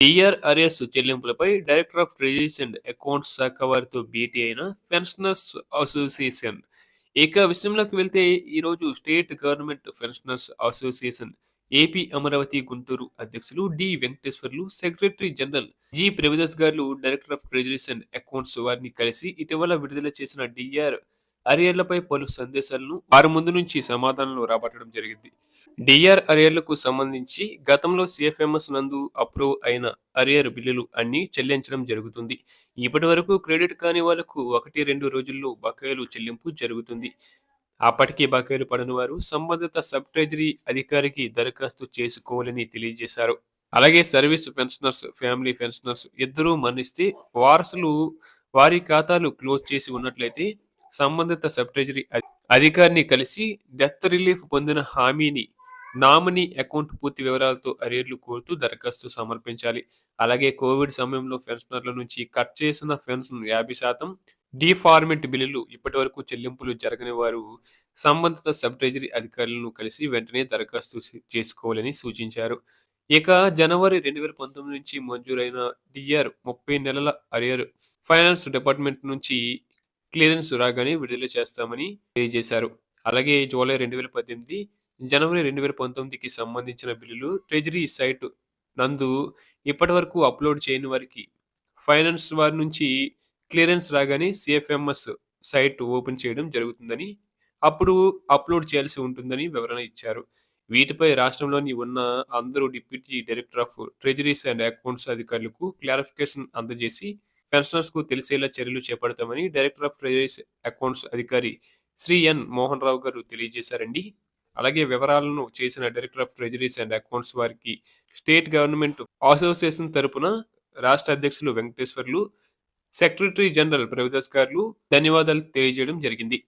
TR arrears చెల్లింపులపై director of treasuries and accounts శాఖ వారితో భేటీ అయిన పెన్షనర్స్ అసోసియేషన్. ఇక విషయంలోకి వెళ్తే ఈరోజు state government pensioners association AP Amaravati Guntur అధ్యక్షులు D Venkateswarlu, secretary general G Prabhudas garu director of treasuries and accounts వారిని కలిసి ఇటీవల విడుదల చేసిన డిఆర్ అరియర్లపై పలు సందేశాలను వారి ముందు నుంచి సమాధానాలు రాబట్టడం జరిగింది. డిఆర్ అరియర్లకు సంబంధించి గతంలో సిఎఫ్ఎంఎస్ నందు అప్రూవ్ అయిన అరియర్ బిల్లులు అన్ని చెల్లించడం జరుగుతుంది. ఇప్పటి వరకు క్రెడిట్ కాని వాళ్లకు 1-2 రోజుల్లో బకాయిలు చెల్లింపు జరుగుతుంది. అప్పటికి బకాయిలు పడని వారు సంబంధిత సబ్ ట్రెజరీ అధికారికి దరఖాస్తు చేసుకోవాలని తెలియజేశారు. అలాగే సర్వీస్ పెన్షనర్స్, ఫ్యామిలీ పెన్షనర్స్ ఇద్దరూ మరణిస్తే వారసులు వారి ఖాతాలు క్లోజ్ చేసి ఉన్నట్లయితే సంబంధిత సబ్ ట్రెజరీ అధికారిని కలిసి డెత్ రిలీఫ్ పొందిన హామీని నామినీ అకౌంట్ పూర్తి వివరాలతో అరియర్లు కోరుతూ దరఖాస్తు సమర్పించాలి. అలాగే కోవిడ్ సమయంలో పెన్షనర్ల నుంచి కట్ చేసిన పెన్షన్ 50% డిఫార్మెంట్ బిల్లులు ఇప్పటి వరకు చెల్లింపులు జరగని వారు సంబంధిత సబ్ ట్రెజరీ అధికారులను కలిసి వెంటనే దరఖాస్తు చేసుకోవాలని సూచించారు. ఇక జనవరి 2019 నుంచి మంజూరైన డిఆర్ 30 నెలల అరియర్ ఫైనాన్స్ డిపార్ట్మెంట్ నుంచి క్లియరెన్స్ రాగానే విడుదల చేస్తామని తెలియజేశారు. అలాగే జూలై 2018, జనవరి 2019కి సంబంధించిన బిల్లులు ట్రెజరీ సైట్ నందు ఇప్పటివరకు అప్లోడ్ చేయని వారికి ఫైనాన్స్ వారి నుంచి క్లియరెన్స్ రాగానే సిఎఫ్ఎంఎస్ సైట్ ఓపెన్ చేయడం జరుగుతుందని, అప్పుడు అప్లోడ్ చేయాల్సి ఉంటుందని వివరణ ఇచ్చారు. వీటిపై రాష్ట్రంలోని ఉన్న అందరూ deputy director of treasuries and accounts అధికారులకు క్లారిఫికేషన్ అందజేసి పెన్షనర్స్‌కు తెలిసేలా చర్యలు చేపడతామని డైరెక్టర్ ఆఫ్ ట్రెజరీస్ అకౌంట్స్ అధికారి శ్రీ ఎన్. మోహన్ రావు గారు తెలియజేశారండి. అలాగే వివరాలను చేసిన director of treasuries and accounts వారికి స్టేట్ గవర్నమెంట్ అసోసియేషన్ తరపున రాష్ట్ర అధ్యక్షులు వెంకటేశ్వర్లు, సెక్రటరీ జనరల్ ప్రభుదాస్ గారు ధన్యవాదాలు తెలియజేయడం జరిగింది.